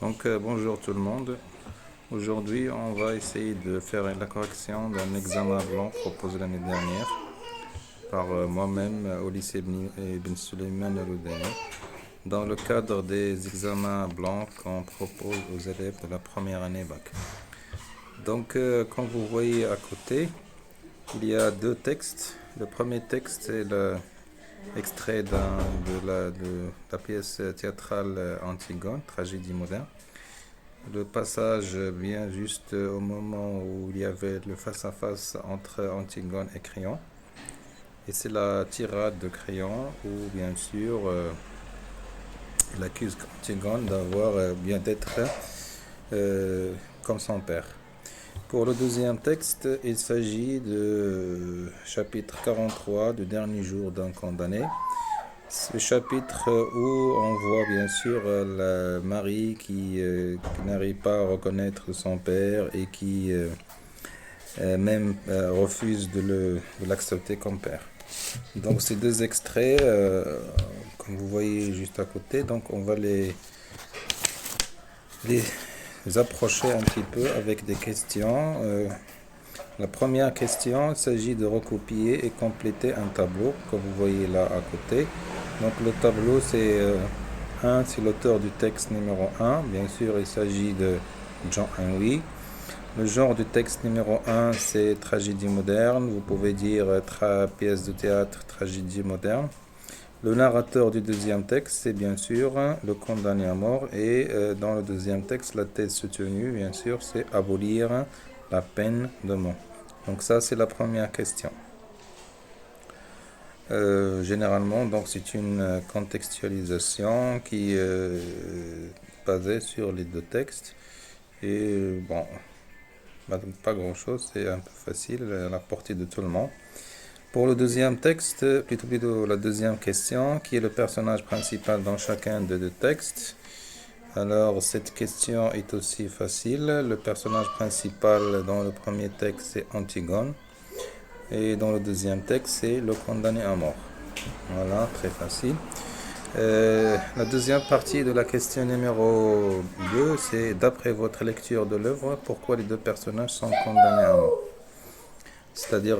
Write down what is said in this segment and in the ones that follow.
Bonjour tout le monde. Aujourd'hui, on va essayer de faire la correction d'un examen blanc proposé l'année dernière par moi-même au lycée Ibn Sulayman al-Hudayni dans le cadre des examens blancs qu'on propose aux élèves de la première année bac. Comme vous voyez à côté, il y a deux textes. Le premier texte est l'extrait de la pièce théâtrale Antigone, tragédie moderne. Le passage vient juste au moment où il y avait le face-à-face entre Antigone et Créon. Et c'est la tirade de Créon où, bien sûr, il accuse Antigone d'avoir bien d'être comme son père. Pour le deuxième texte, il s'agit de chapitre 43 du dernier jour d'un condamné. Ce chapitre où on voit bien sûr Marie qui n'arrive pas à reconnaître son père et qui même refuse de l'accepter comme père. Donc ces deux extraits, comme vous voyez juste à côté, donc on va les approcher un petit peu avec des questions. La première question, il s'agit de recopier et compléter un tableau que vous voyez là à côté. Donc le tableau c'est l'auteur du texte numéro 1. Bien sûr, il s'agit de John Henry. Le genre du texte numéro 1, c'est tragédie moderne. Vous pouvez dire pièce de théâtre, tragédie moderne. Le narrateur du deuxième texte, c'est bien sûr le condamné à mort. Et dans le deuxième texte, la thèse soutenue, bien sûr, c'est abolir la peine de mort. Donc ça, c'est la première question. Généralement, donc c'est une contextualisation qui est basée sur les deux textes. Et bon, pas grand-chose, c'est un peu facile, à la portée de tout le monde. Pour le deuxième texte, plutôt la deuxième question, qui est le personnage principal dans chacun des deux textes. Alors, cette question est aussi facile. Le personnage principal dans le premier texte, c'est Antigone. Et dans le deuxième texte, c'est le condamné à mort. Voilà, très facile. La deuxième partie de la question numéro 2, c'est d'après votre lecture de l'œuvre, pourquoi les deux personnages sont condamnés à mort? C'est-à-dire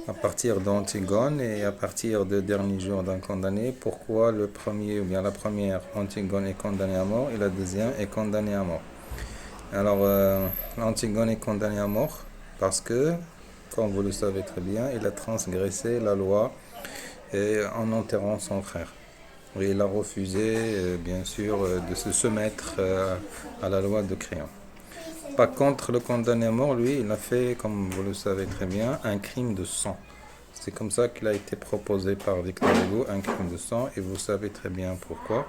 à partir d'Antigone et à partir des derniers jours d'un condamné, pourquoi le premier ou bien la première Antigone est condamnée à mort et la deuxième est condamnée à mort. Alors, Antigone est condamné à mort parce que, comme vous le savez très bien, il a transgressé la loi en enterrant son frère. Et il a refusé, bien sûr, de se soumettre à la loi de Créon. Par contre, le condamné à mort, lui, il a fait, comme vous le savez très bien, un crime de sang. C'est comme ça qu'il a été proposé par Victor Hugo, un crime de sang, et vous savez très bien pourquoi.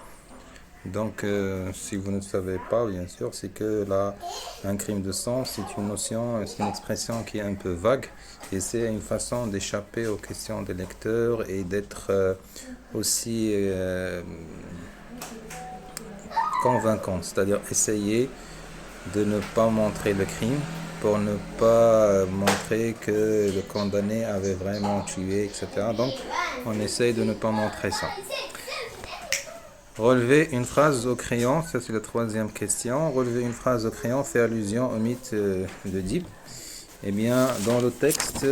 Donc, si vous ne savez pas, bien sûr, c'est que là, un crime de sang, c'est une notion, c'est une expression qui est un peu vague, et c'est une façon d'échapper aux questions des lecteurs et d'être aussi convaincant, c'est-à-dire essayer de ne pas montrer le crime pour ne pas montrer que le condamné avait vraiment tué, etc. Donc, on essaye de ne pas montrer ça. Relever une phrase au crayon, ça c'est la troisième question. Relever une phrase au crayon fait allusion au mythe d'Oedipe. Eh bien, dans le texte,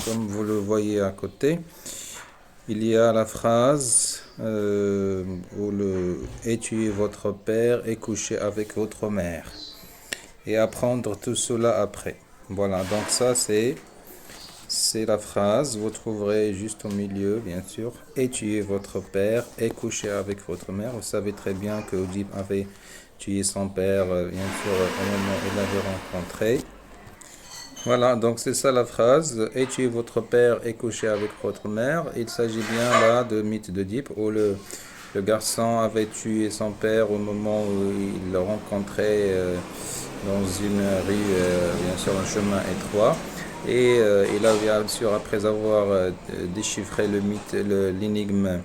comme vous le voyez à côté, il y a la phrase où et tuer votre père et coucher avec votre mère. Et apprendre tout cela après. Voilà, donc ça c'est la phrase, vous trouverez juste au milieu, bien sûr, et tuer votre père et coucher avec votre mère. Vous savez très bien que Oedipe avait tué son père, bien sûr, au moment où il l'avait rencontré. Voilà, donc c'est ça la phrase, et tuer votre père et coucher avec votre mère. Il s'agit bien là de mythe d'Oedipe, où le garçon avait tué son père au moment où il le rencontrait dans une rue, bien sûr, un chemin étroit. Et il a bien sûr, après avoir déchiffré l'énigme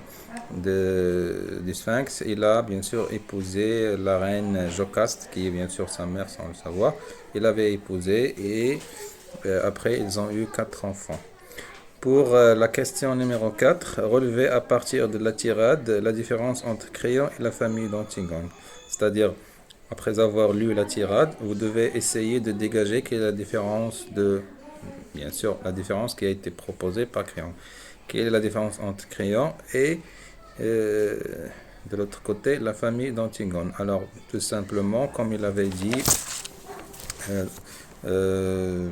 du Sphinx, il a bien sûr épousé la reine Jocaste, qui est bien sûr sa mère sans le savoir. Il l'avait épousée et après ils ont eu 4 enfants. Pour la question numéro 4, relevez à partir de la tirade la différence entre Créon et la famille d'Antigone. C'est-à-dire, après avoir lu la tirade, vous devez essayer de dégager quelle est la différence de, bien sûr, la différence qui a été proposée par Créon. Quelle est la différence entre Créon et, euh, de l'autre côté, la famille d'Antigone. Alors, tout simplement, comme il avait dit, euh, euh,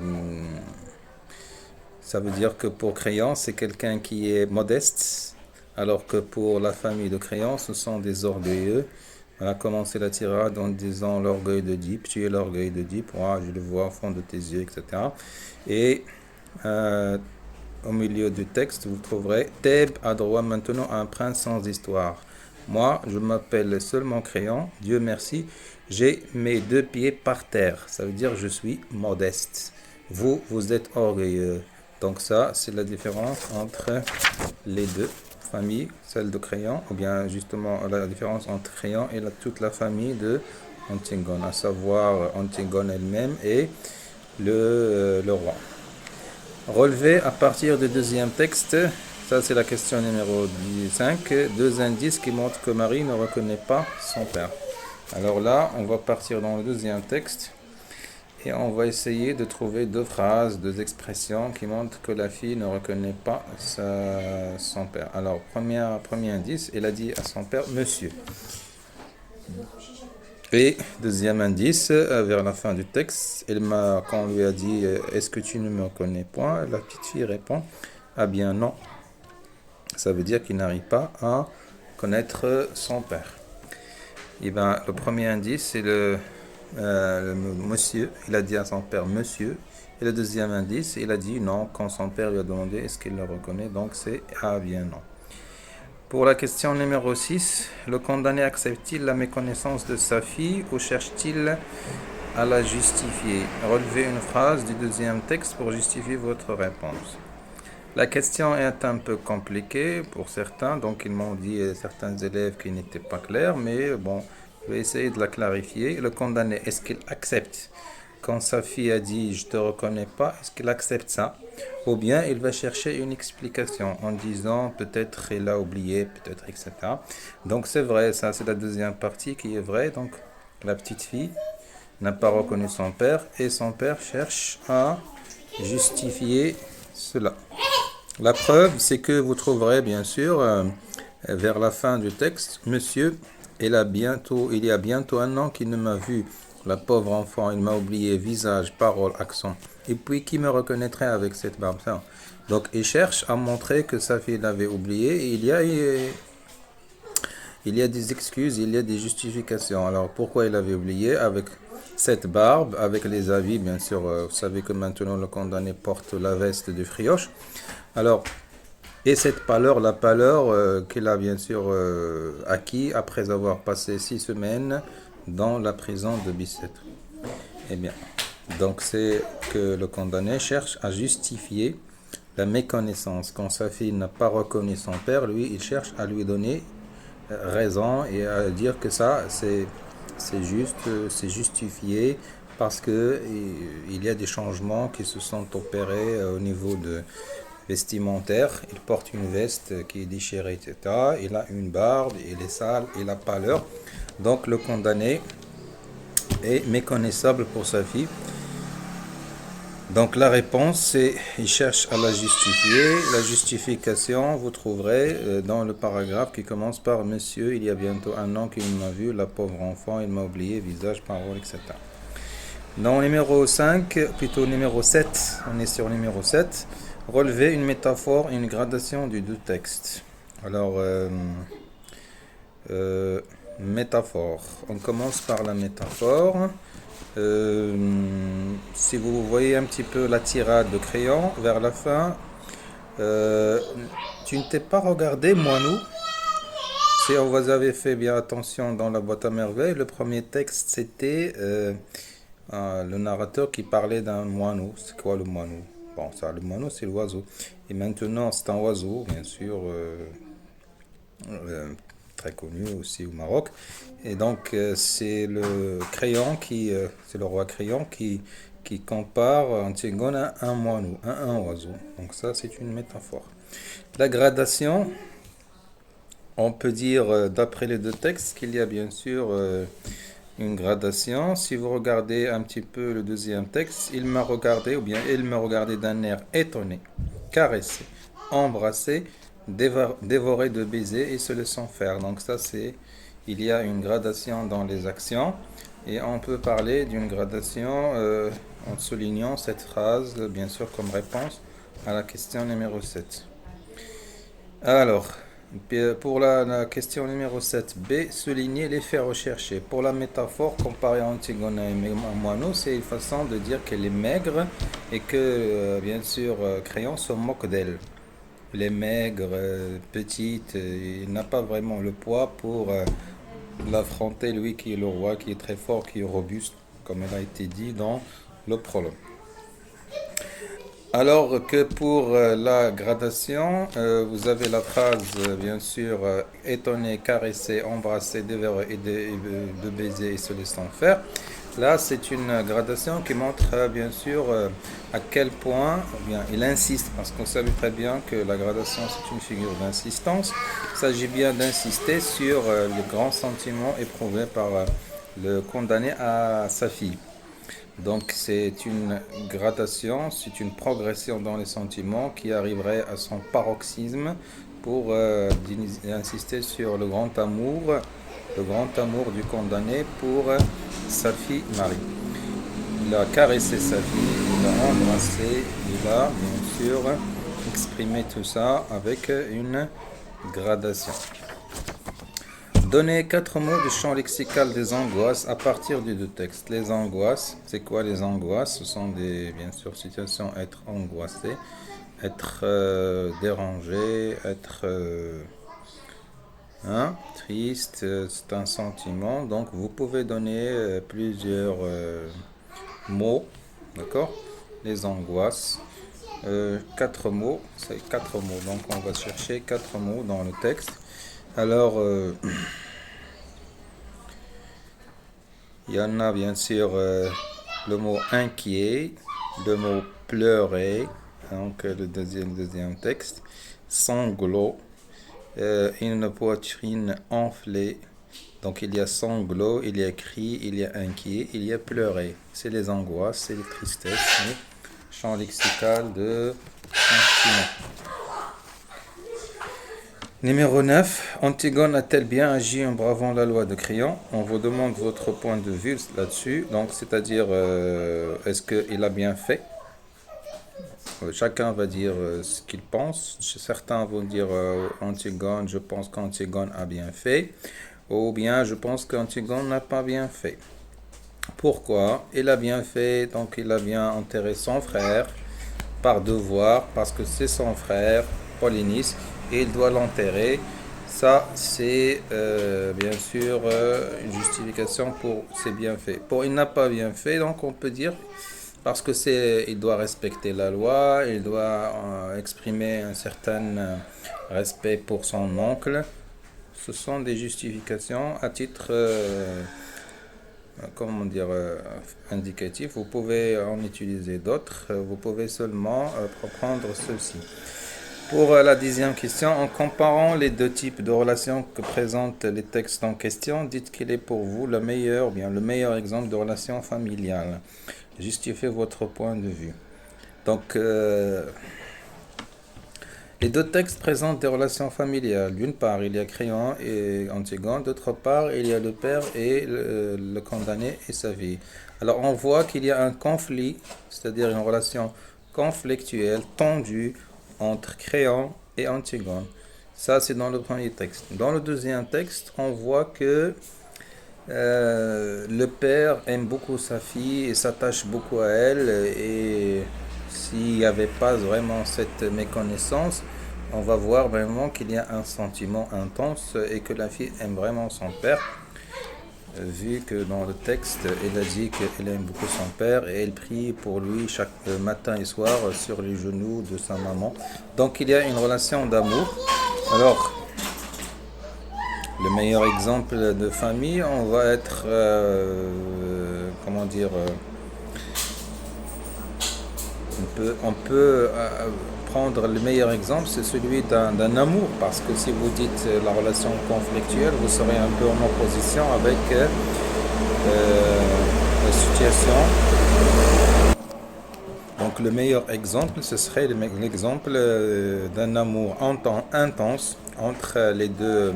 ça veut dire que pour Créon, c'est quelqu'un qui est modeste, alors que pour la famille de Créon, ce sont des orgueilleux. On a commencé la tirade en disant l'orgueil de Deep, tu es l'orgueil de Deep, moi je le vois au fond de tes yeux, etc. Et euh, au milieu du texte, vous trouverez Thèbes a droit maintenant à un prince sans histoire. Moi, je m'appelle seulement Créon, Dieu merci, j'ai mes deux pieds par terre. Ça veut dire je suis modeste. Vous, vous êtes orgueilleux. Donc ça, c'est la différence entre les deux familles, celle de Créon, ou bien justement la différence entre Créon et toute la famille de Antigone, à savoir Antigone elle-même et le roi. Relevé à partir du deuxième texte, ça c'est la question numéro 5, deux indices qui montrent que Marie ne reconnaît pas son père. Alors là, on va partir dans le deuxième texte et on va essayer de trouver deux phrases, deux expressions qui montrent que la fille ne reconnaît pas son père. Alors, premier indice, elle a dit à son père, monsieur. Et deuxième indice, vers la fin du texte, quand on lui a dit, est-ce que tu ne me connais point? La petite fille répond, ah bien non. Ça veut dire qu'il n'arrive pas à connaître son père. Et ben, le premier indice, c'est le monsieur. Il a dit à son père monsieur. Et le deuxième indice, il a dit non quand son père lui a demandé est-ce qu'il le reconnaît. Donc c'est ah bien non. Pour la question numéro 6, le condamné accepte-t-il la méconnaissance de sa fille ou cherche-t-il à la justifier? Relevez une phrase du deuxième texte pour justifier votre réponse. La question est un peu compliquée pour certains, donc ils m'ont dit certains élèves qui n'étaient pas clairs, mais bon, je vais essayer de la clarifier. Le condamné, est-ce qu'il accepte quand sa fille a dit je te reconnais pas, est-ce qu'il accepte ça? Ou bien il va chercher une explication en disant peut-être il a oublié, peut-être etc. Donc c'est vrai, ça c'est la deuxième partie qui est vraie. Donc la petite fille n'a pas reconnu son père et son père cherche à justifier cela. La preuve, c'est que vous trouverez bien sûr vers la fin du texte, monsieur, il y a bientôt un an qu'il ne m'a vu. La pauvre enfant, il m'a oublié visage, parole, accent. Et puis qui me reconnaîtrait avec cette barbe? Donc il cherche à montrer que sa fille l'avait oublié. Et il y a des excuses, il y a des justifications. Alors pourquoi il avait oublié avec cette barbe, avec les habits, bien sûr, vous savez que maintenant le condamné porte la veste de frioche. Alors, et cette pâleur, la pâleur qu'il a bien sûr acquis après avoir passé 6 semaines dans la prison de Bicêtre. Eh bien, donc c'est que le condamné cherche à justifier la méconnaissance. Quand sa fille n'a pas reconnu son père, lui, il cherche à lui donner raison et à dire que ça, c'est juste, c'est justifié parce que il y a des changements qui se sont opérés au niveau vestimentaire. Il porte une veste qui est déchirée, etc. Il a une barbe, il est sale, il a pâleur. Donc le condamné est méconnaissable pour sa fille. Donc la réponse, c'est il cherche à la justifier. La justification, vous trouverez dans le paragraphe qui commence par monsieur, il y a bientôt un an qu'il m'a vu, la pauvre enfant, il m'a oublié, visage, parole, etc. Dans numéro 5, plutôt numéro 7, on est sur numéro 7, relever une métaphore et une gradation du deux textes. Alors, métaphore. On commence par la métaphore. Si vous voyez un petit peu la tirade de Crayon vers la fin, tu ne t'es pas regardé, Moinou? Si vous avez fait bien attention dans la boîte à merveilles, le premier texte c'était le narrateur qui parlait d'un moineau. C'est quoi le moineau? Bon, ça, le moineau c'est l'oiseau. Et maintenant c'est un oiseau, bien sûr, très connu aussi au Maroc. Et donc c'est le crayon c'est le roi crayon qui qui compare Antigone à un moineau, à un oiseau. Donc ça, c'est une métaphore. La gradation, on peut dire, d'après les deux textes, qu'il y a bien sûr une gradation. Si vous regardez un petit peu le deuxième texte, il m'a regardé, ou bien il me regardait d'un air étonné, caressé, embrassé, dévoré de baisers et se laissant faire. Donc ça, c'est, il y a une gradation dans les actions. Et on peut parler d'une gradation en soulignant cette phrase, bien sûr, comme réponse à la question numéro 7. Alors, pour la question numéro 7b, souligner les faits recherchés. Pour la métaphore, comparée à Antigone et Moineau, c'est une façon de dire qu'elle est maigre et que, bien sûr, Créon se moque d'elle. Elle est maigre, petite, il n'a pas vraiment le poids pour l'affronter, lui qui est le roi, qui est très fort, qui est robuste, comme il a été dit dans le prologue. Alors que pour la gradation, vous avez la phrase, bien sûr, étonné, caressé, embrassé, dévoré et de baiser et se laissant faire. Là, c'est une gradation qui montre, bien sûr, à quel point, bien, il insiste, parce qu'on sait très bien que la gradation, c'est une figure d'insistance. Il s'agit bien d'insister sur les grands sentiments éprouvés par le condamné à sa fille. Donc c'est une gradation, c'est une progression dans les sentiments qui arriverait à son paroxysme pour insister sur le grand amour du condamné pour sa fille Marie. Il a caressé sa fille, il a embrassé, il a bien sûr exprimé tout ça avec une gradation. Donnez 4 mots du champ lexical des angoisses à partir des deux textes. Les angoisses, c'est quoi les angoisses? Ce sont des, bien sûr, situations être angoissé, être dérangé, être triste, c'est un sentiment. Donc vous pouvez donner plusieurs mots, d'accord? Les angoisses. 4 mots, c'est 4 mots. Donc on va chercher 4 mots dans le texte. Alors, il y en a bien sûr le mot inquiet, le mot pleurer, donc le deuxième texte, sanglot, une poitrine enflée. Donc il y a sanglot, il y a cri, il y a inquiet, il y a pleurer. C'est les angoisses, c'est les tristesses, le champ lexical de sentiment. Numéro 9, Antigone a-t-elle bien agi en bravant la loi de Créon? On vous demande votre point de vue là-dessus. Donc, c'est-à-dire, est-ce qu'il a bien fait? Chacun va dire ce qu'il pense. Certains vont dire Antigone, je pense qu'Antigone a bien fait. Ou bien, je pense qu'Antigone n'a pas bien fait. Pourquoi? Il a bien fait, donc il a bien enterré son frère par devoir, parce que c'est son frère, Polynice, et il doit l'enterrer. Ça, c'est bien sûr une justification pour ses bienfaits. Pour il n'a pas bien fait, donc on peut dire, parce que il doit respecter la loi, il doit exprimer un certain respect pour son oncle. Ce sont des justifications à titre comment dire, indicatif. Vous pouvez en utiliser d'autres, vous pouvez seulement prendre ceci. Pour la 10e question, en comparant les deux types de relations que présentent les textes en question, dites quel est pour vous le meilleur, bien le meilleur exemple de relation familiale. Justifiez votre point de vue. Donc, les deux textes présentent des relations familiales. D'une part, il y a Créon et Antigone. D'autre part, il y a le père et le condamné et sa fille. Alors, on voit qu'il y a un conflit, c'est-à-dire une relation conflictuelle, tendue, entre Créon et Antigone. Ça, c'est dans le premier texte. Dans le deuxième texte, on voit que le père aime beaucoup sa fille et s'attache beaucoup à elle. Et s'il n'y avait pas vraiment cette méconnaissance, on va voir vraiment qu'il y a un sentiment intense et que la fille aime vraiment son père. Vu que dans le texte, elle a dit qu'elle aime beaucoup son père et elle prie pour lui chaque matin et soir sur les genoux de sa maman. Donc il y a une relation d'amour. Alors, le meilleur exemple de famille, on va être, comment dire, On peut prendre le meilleur exemple, c'est celui d'un amour, parce que si vous dites la relation conflictuelle, vous serez un peu en opposition avec la situation. Donc le meilleur exemple, ce serait l'exemple d'un amour intense entre les deux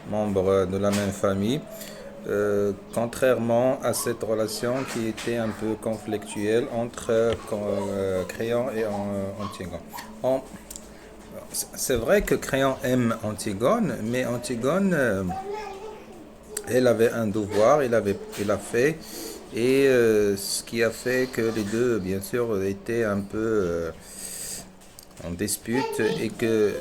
membres de la même famille, contrairement à cette relation qui était un peu conflictuelle entre Créon et Antigone. C'est vrai que Créon aime Antigone, mais Antigone, elle avait un devoir, il a fait, et ce qui a fait que les deux, bien sûr, étaient un peu en dispute et que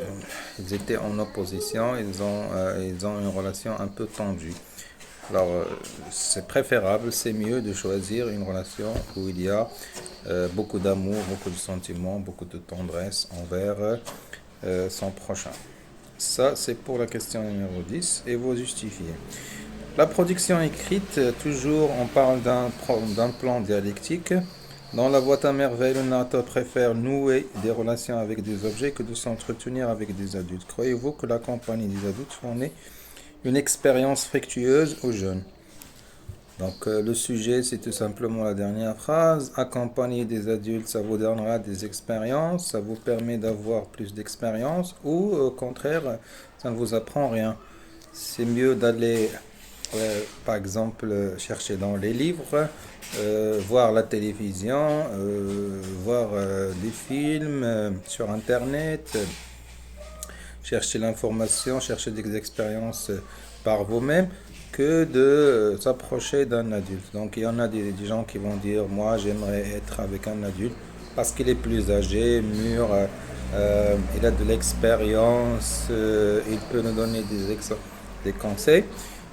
ils étaient en opposition, ils ont une relation un peu tendue. Alors, c'est préférable, c'est mieux de choisir une relation où il y a beaucoup d'amour, beaucoup de sentiments, beaucoup de tendresse envers son prochain. Ça, c'est pour la question numéro 10 et vous justifiez. La production écrite, toujours on parle d'un plan dialectique. Dans la boîte à merveille, le narrateur préfère nouer des relations avec des objets que de s'entretenir avec des adultes. Croyez-vous que la compagnie des adultes fournit une expérience fructueuse aux jeunes? Donc le sujet, c'est tout simplement la dernière phrase. Accompagner des adultes, ça vous donnera des expériences, ça vous permet d'avoir plus d'expérience, ou au contraire, ça ne vous apprend rien. C'est mieux d'aller, par exemple, chercher dans les livres, voir la télévision, voir des films sur Internet, chercher l'information, chercher des expériences par vous-même, que de s'approcher d'un adulte. Donc il y en a des gens qui vont dire, moi j'aimerais être avec un adulte parce qu'il est plus âgé, mûr, il a de l'expérience, il peut nous donner des conseils.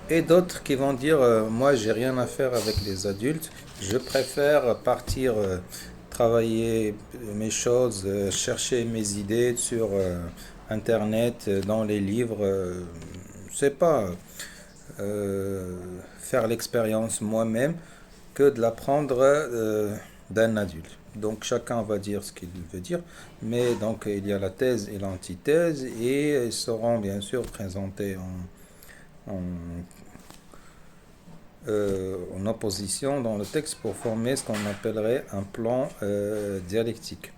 Et d'autres qui vont dire, moi j'ai rien à faire avec les adultes, je préfère partir travailler mes choses, chercher mes idées sur Internet, dans les livres, c'est pas faire l'expérience moi-même que de l'apprendre d'un adulte. Donc chacun va dire ce qu'il veut dire, mais donc il y a la thèse et l'antithèse et ils seront bien sûr présentés en, en opposition dans le texte pour former ce qu'on appellerait un plan dialectique.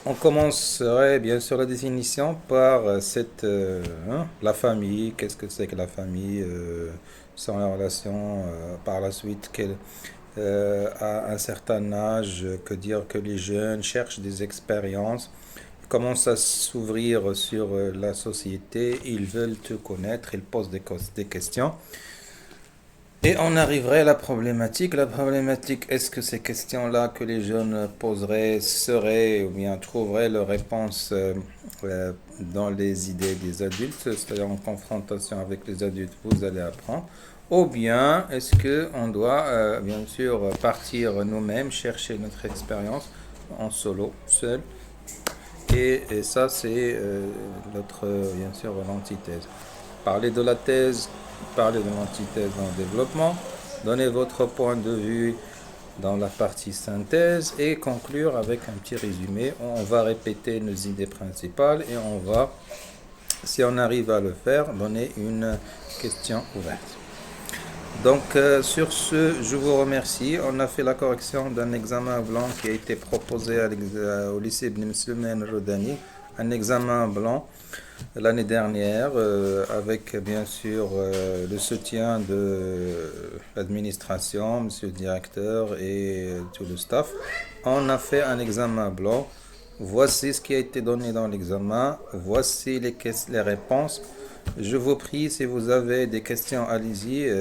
On commencerait bien sûr la définition par la famille. Qu'est-ce que c'est que la famille sans la relation par la suite à un certain âge, que dire que les jeunes cherchent des expériences, commencent à s'ouvrir sur la société, ils veulent te connaître, ils posent des questions. Et on arriverait à la problématique. La problématique, est-ce que ces questions-là que les jeunes poseraient seraient ou bien trouveraient leur réponse dans les idées des adultes, c'est-à-dire en confrontation avec les adultes, vous allez apprendre. Ou bien est-ce qu'on doit bien sûr partir nous-mêmes, chercher notre expérience en solo, seul. Et ça, c'est notre, bien sûr, l'antithèse. Parler de la thèse, parler de l'antithèse dans le développement, donner votre point de vue dans la partie synthèse et conclure avec un petit résumé. On va répéter nos idées principales et on va, si on arrive à le faire, donner une question ouverte. Donc sur ce, je vous remercie. On a fait la correction d'un examen blanc qui a été proposé au lycée Ibn Muslimin Rodani, un examen blanc l'année dernière, avec bien sûr le soutien de l'administration, monsieur le directeur et tout le staff. On a fait un examen blanc. Voici ce qui a été donné dans l'examen. Voici les réponses. Je vous prie, si vous avez des questions, allez-y.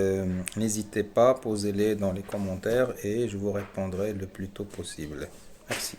N'hésitez pas, posez-les dans les commentaires et je vous répondrai le plus tôt possible. Merci.